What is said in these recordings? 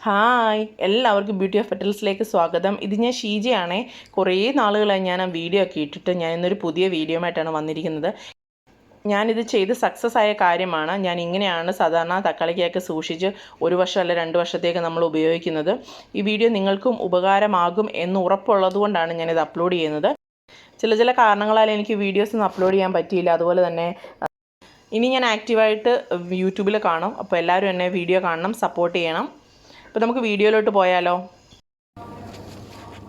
Hi, എല്ലാവർക്കും beauty of പെറ്റൽസിലേക്ക് സ്വാഗതം. ഇത് ഞാൻ ഷീജയാണേ. കുറേ നാളുകളായി ഞാൻ ആ വീഡിയോ ഒക്കെ ഇട്ടിട്ട് ഞാൻ ഇന്നൊരു പുതിയ വീഡിയോ ആയിട്ടാണ് വന്നിരിക്കുന്നത്. ഞാനിത് ചെയ്ത് സക്സസ് ആയ കാര്യമാണ്. ഞാൻ ഇങ്ങനെയാണ് സാധാരണ തക്കാളിക്കൊക്കെ സൂക്ഷിച്ച് 1 വർഷം അല്ല 2 വർഷത്തേക്ക് നമ്മൾ ഉപയോഗിക്കുന്നത്. ഈ വീഡിയോ നിങ്ങൾക്കും ഉപകാരമാകും എന്ന് ഉറപ്പുള്ളത് കൊണ്ടാണ് ഞാനിത് അപ്ലോഡ് ചെയ്യുന്നത്. ചില കാരണങ്ങളാൽ എനിക്ക് വീഡിയോസൊന്നും അപ്ലോഡ് ചെയ്യാൻ പറ്റിയില്ല. അതുപോലെ തന്നെ ഇനി ഞാൻ ആക്റ്റീവായിട്ട് യൂട്യൂബിൽ കാണും. അപ്പോൾ എല്ലാവരും എന്നെ വീഡിയോ കാണണം, സപ്പോർട്ട് ചെയ്യണം. അപ്പോൾ നമുക്ക് വീഡിയോയിലോട്ട് പോയാലോ.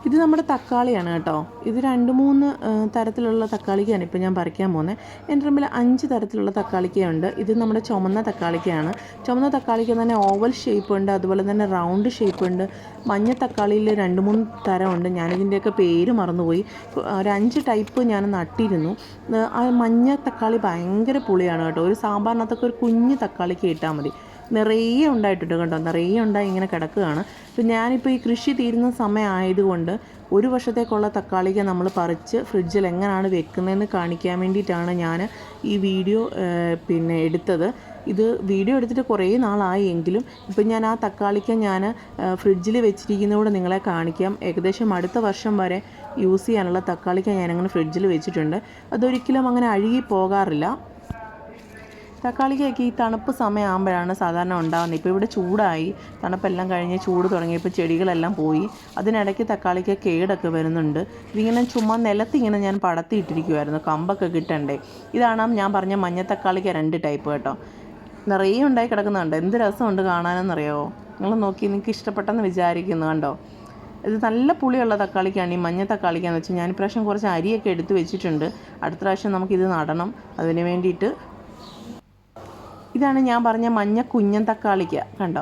ഇത് നമ്മുടെ തക്കാളിയാണ് കേട്ടോ. ഇത് 2-3 തരത്തിലുള്ള തക്കാളിക്കാണ് ഇപ്പോൾ ഞാൻ പറിക്കാൻ പോകുന്നത്. എൻ്റെ റൂമിൽ 5 തരത്തിലുള്ള തക്കാളിക്കയുണ്ട്. ഇത് നമ്മുടെ ചുമന്ന തക്കാളിക്കയാണ്. ചുമന്ന തക്കാളിക്ക് തന്നെ ഓവൽ ഷേപ്പ് ഉണ്ട്, അതുപോലെ തന്നെ റൗണ്ട് ഷേപ്പ് ഉണ്ട്. മഞ്ഞ തക്കാളിയിൽ 2-3 തരമുണ്ട്. ഞാനിതിൻ്റെയൊക്കെ പേര് മറന്നുപോയി. ഒരു 5 ടൈപ്പ് ഞാൻ നട്ടിരുന്നു. ആ മഞ്ഞ തക്കാളി ഭയങ്കര പുളിയാണ് കേട്ടോ. ഒരു സാമ്പാറിനകത്തൊക്കെ ഒരു കുഞ്ഞ് തക്കാളിക്ക് ഇട്ടാൽ മതി. നിറയെ ഉണ്ടായിട്ടുണ്ട് കേട്ടോ, നിറയെ ഉണ്ടായി ഇങ്ങനെ കിടക്കുകയാണ്. അപ്പോൾ ഞാനിപ്പോൾ ഈ കൃഷി തീരുന്ന സമയം ആയതുകൊണ്ട് 1 വർഷത്തേക്കുള്ള തക്കാളിക്ക് നമ്മൾ പറിച്ച് ഫ്രിഡ്ജിൽ എങ്ങനെയാണ് വെക്കുന്നതെന്ന് കാണിക്കാൻ വേണ്ടിയിട്ടാണ് ഞാൻ ഈ വീഡിയോ എടുത്തത്. ഇത് വീഡിയോ എടുത്തിട്ട് കുറേ നാളായി എങ്കിലും ഇപ്പം ഞാൻ ആ തക്കാളിക്ക് ഞാൻ ഫ്രിഡ്ജിൽ വെച്ചിരിക്കുന്നതോടെ നിങ്ങളെ കാണിക്കാം. ഏകദേശം അടുത്ത വർഷം വരെ യൂസ് ചെയ്യാനുള്ള തക്കാളിക്ക് ഞാനങ്ങനെ ഫ്രിഡ്ജിൽ വെച്ചിട്ടുണ്ട്. അതൊരിക്കലും അങ്ങനെ അഴുകി പോകാറില്ല. തക്കാളിക്കൊക്കെ ഈ തണുപ്പ് സമയമാകുമ്പോഴാണ് സാധാരണ ഉണ്ടാകുന്നത്. ഇപ്പോൾ ഇവിടെ ചൂടായി, തണുപ്പെല്ലാം കഴിഞ്ഞ് ചൂട് തുടങ്ങിയപ്പോൾ ചെടികളെല്ലാം പോയി. അതിനിടയ്ക്ക് തക്കാളിക്ക് കേടൊക്കെ വരുന്നുണ്ട്. ഇതിങ്ങനെ ചുമ്മാ നിലത്തിങ്ങനെ ഞാൻ പടത്തിയിട്ടിരിക്കുമായിരുന്നു, കമ്പൊക്കെ കിട്ടണ്ടേ. ഇതാണ് ഞാൻ പറഞ്ഞ മഞ്ഞ തക്കാളിക്ക് 2 ടൈപ്പ് കേട്ടോ. നിറയെ ഉണ്ടായി കിടക്കുന്നുണ്ട്. എന്ത് രസമുണ്ട് കാണാനെന്നറിയാമോ. നിങ്ങൾ നോക്കി, നിങ്ങൾക്ക് ഇഷ്ടപ്പെട്ടെന്ന് വിചാരിക്കുന്നു കണ്ടോ. ഇത് നല്ല പുളിയുള്ള തക്കാളിക്കാണ് ഈ മഞ്ഞ തക്കാളിക്കാന്ന് വെച്ചാൽ. ഞാൻ ഇപ്രാവശ്യം കുറച്ച് അരിയൊക്കെ എടുത്ത് വെച്ചിട്ടുണ്ട്. അടുത്ത പ്രാവശ്യം നമുക്കിത് നടണം. അതിന് വേണ്ടിയിട്ട് ഇതാണ് ഞാൻ പറഞ്ഞ മഞ്ഞ കുഞ്ഞൻ തക്കാളിക്ക കണ്ടോ.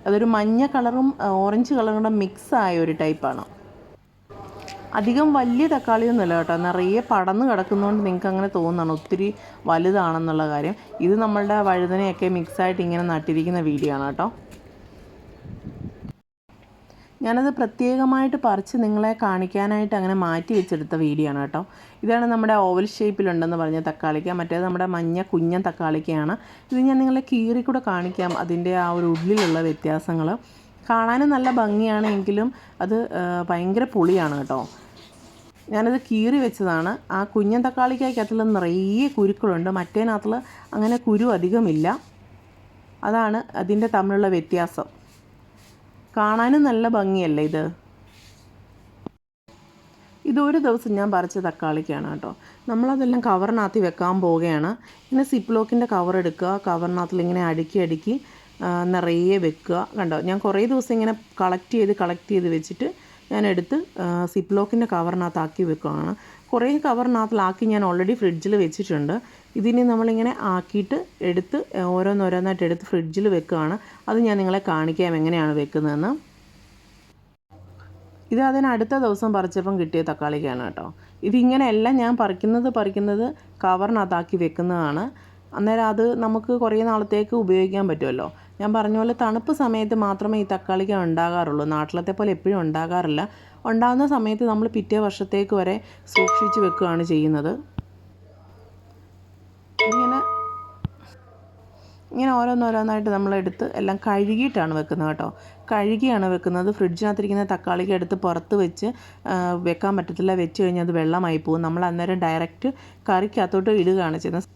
അതൊരു മഞ്ഞ കളറും ഓറഞ്ച് കളറും കൂടെ മിക്സ് ആയ ഒരു ടൈപ്പാണ്. അധികം വലിയ തക്കാളിയൊന്നുമല്ല കേട്ടോ, നിറയെ പടന്ന് കിടക്കുന്നതുകൊണ്ട് നിങ്ങൾക്ക് അങ്ങനെ തോന്നണം ഒത്തിരി വലുതാണെന്നുള്ള കാര്യം. ഇത് നമ്മളുടെ വഴുതനയൊക്കെ മിക്സായിട്ട് ഇങ്ങനെ നട്ടിരിക്കുന്ന വീഡിയോ ആണ് കേട്ടോ. ഞാനത് പ്രത്യേകമായിട്ട് പറിച്ച് നിങ്ങളെ കാണിക്കാനായിട്ട് അങ്ങനെ മാറ്റി വെച്ചെടുത്ത വീഡിയോ ആണ് കേട്ടോ. ഇതാണ് നമ്മുടെ ഓവൽ ഷേപ്പിലുണ്ടെന്ന് പറഞ്ഞ തക്കാളിക്ക. മറ്റേത് നമ്മുടെ മഞ്ഞ കുഞ്ഞൻ തക്കാളിക്കയാണ്. ഇത് ഞാൻ നിങ്ങളെ കീറിക്കൂടെ കാണിക്കാം, അതിൻ്റെ ആ ഒരു ഉള്ളിലുള്ള വ്യത്യാസങ്ങൾ. കാണാനും നല്ല ഭംഗിയാണ്, എങ്കിലും അത് ഭയങ്കര പുളിയാണ് കേട്ടോ. ഞാനത് കീറി വെച്ചതാണ്. ആ കുഞ്ഞൻ തക്കാളിക്കകത്തുള്ള നിറയെ കുരുക്കളുണ്ട്, മറ്റേനകത്തുള്ള അങ്ങനെ കുരു അധികമില്ല. അതാണ് അതിൻ്റെ തമ്മിലുള്ള വ്യത്യാസം. കാണാനും നല്ല ഭംഗിയല്ലേ ഇത്. ഇതൊരു ദിവസം ഞാൻ പറിച്ച തക്കാളിക്കാണ് കേട്ടോ. നമ്മളതെല്ലാം കവറിനകത്ത് വെക്കാൻ പോവുകയാണ്. ഇങ്ങനെ സിപ്ലോക്കിൻ്റെ കവർ എടുക്കുക, കവറിനകത്തിൽ ഇങ്ങനെ അടുക്കി നിറയെ വെക്കുക. കണ്ടോ, ഞാൻ കുറേ ദിവസം ഇങ്ങനെ കളക്ട് ചെയ്ത് വെച്ചിട്ട് ഞാൻ എടുത്ത് സിപ്ലോക്കിൻ്റെ കവറിനകത്താക്കി വെക്കുകയാണ്. കുറേ കവറിനകത്തിലാക്കി ഞാൻ ഓൾറെഡി ഫ്രിഡ്ജിൽ വെച്ചിട്ടുണ്ട്. ഇതിന് നമ്മളിങ്ങനെ ആക്കിയിട്ട് എടുത്ത് ഓരോന്നോരോന്നായിട്ട് എടുത്ത് ഫ്രിഡ്ജിൽ വെക്കുകയാണ്. അത് ഞാൻ നിങ്ങളെ കാണിക്കാം എങ്ങനെയാണ് വെക്കുന്നതെന്ന്. ഇത് അതിനടുത്ത ദിവസം പറിച്ചപ്പം കിട്ടിയ തക്കാളിക്കാണ് കേട്ടോ. ഇതിങ്ങനെയെല്ലാം ഞാൻ പറിക്കുന്നത് കവറിനകത്താക്കി വെക്കുന്നതാണ്. അന്നേരം അത് നമുക്ക് കുറേ നാളത്തേക്ക് ഉപയോഗിക്കാൻ പറ്റുമല്ലോ. ഞാൻ പറഞ്ഞ പോലെ തണുപ്പ് സമയത്ത് മാത്രമേ ഈ തക്കാളിക്ക ഉണ്ടാകാറുള്ളൂ. നാട്ടിലത്തെ പോലെ എപ്പോഴും ഉണ്ടാകാറില്ല. ഉണ്ടാകുന്ന സമയത്ത് നമ്മൾ പിറ്റേ വർഷത്തേക്ക് വരെ സൂക്ഷിച്ച് വെക്കുകയാണ് ചെയ്യുന്നത്. ഇങ്ങനെ ഓരോന്നോരോന്നായിട്ട് നമ്മളെടുത്ത് എല്ലാം കഴുകിയിട്ടാണ് വെക്കുന്നത് കേട്ടോ. കഴുകിയാണ് വെക്കുന്നത്. ഫ്രിഡ്ജിനകത്തിരിക്കുന്ന തക്കാളിക്ക് എടുത്ത് പുറത്ത് വെച്ച് വെക്കാൻ പറ്റത്തില്ല. വെച്ച് കഴിഞ്ഞാൽ അത് വെള്ളമായി പോകും. നമ്മൾ അന്നേരം ഡയറക്റ്റ് കറിക്കകത്തോട്ട് ഇടുകയാണ് ചെയ്യുന്നത്.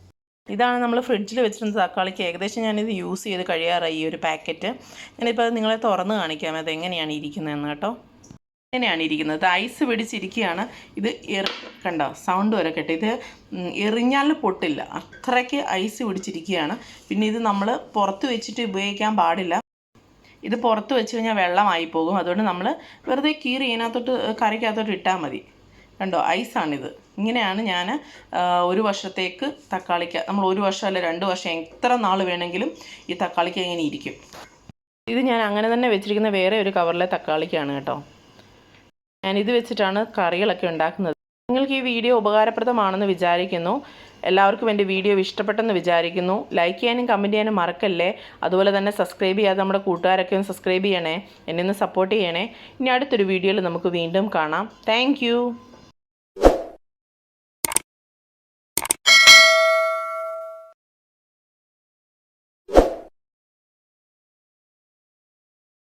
ഇതാണ് നമ്മൾ ഫ്രിഡ്ജിൽ വെച്ചിരുന്ന തക്കാളിക്ക്. ഏകദേശം ഞാനിത് യൂസ് ചെയ്ത് കഴിയാറായി ഈ ഒരു പാക്കറ്റ്. ഞാനിപ്പോൾ അത് നിങ്ങളെ തുറന്ന് കാണിക്കാം അതെങ്ങനെയാണ് ഇരിക്കുന്നതെന്ന് കേട്ടോ. ഇങ്ങനെയാണ് ഇരിക്കുന്നത്. ഐസ് പിടിച്ചിരിക്കുകയാണ്. ഇത് കണ്ടോ, സൗണ്ട് വരെ കേട്ടോ. ഇത് എറിഞ്ഞാൽ പൊട്ടില്ല, അത്രയ്ക്ക് ഐസ് പിടിച്ചിരിക്കുകയാണ്. പിന്നെ ഇത് നമ്മൾ പുറത്ത് വെച്ചിട്ട് ഉപയോഗിക്കാൻ പാടില്ല. ഇത് പുറത്ത് വെച്ച് കഴിഞ്ഞാൽ വെള്ളമായി പോകും. അതുകൊണ്ട് നമ്മൾ വെറുതെ കീറി ഇതിനകത്തോട്ട് കറിക്കകത്തോട്ട് ഇട്ടാൽ മതി. കണ്ടോ, ഐസാണിത്. ഇങ്ങനെയാണ് ഞാൻ 1 വർഷത്തേക്ക് തക്കാളിക്ക, നമ്മൾ 1 വർഷം അല്ല 2 വർഷം എത്ര നാൾ വേണമെങ്കിലും ഈ തക്കാളിക്ക ഇങ്ങനെ ഇരിക്കും. ഇത് ഞാൻ അങ്ങനെ തന്നെ വെച്ചിരിക്കുന്ന വേറെ ഒരു കവറിലെ തക്കാളിക്കാണ് കേട്ടോ. ഞാനിത് വെച്ചിട്ടാണ് കറികളൊക്കെ ഉണ്ടാക്കുന്നത്. നിങ്ങൾക്ക് ഈ വീഡിയോ ഉപകാരപ്രദമാണെന്ന് വിചാരിക്കുന്നു. എല്ലാവർക്കും എൻ്റെ വീഡിയോ ഇഷ്ടപ്പെട്ടെന്ന് വിചാരിക്കുന്നു. ലൈക്ക് ചെയ്യാനും കമൻറ്റ് ചെയ്യാനും മറക്കല്ലേ. അതുപോലെ തന്നെ സബ്സ്ക്രൈബ് ചെയ്യാതെ നമ്മുടെ കൂട്ടുകാരൊക്കെ ഒന്ന് സബ്സ്ക്രൈബ് ചെയ്യണേ, എന്നെ ഒന്ന് സപ്പോർട്ട് ചെയ്യണേ. ഇനി അടുത്തൊരു വീഡിയോയിൽ നമുക്ക് വീണ്ടും കാണാം. താങ്ക്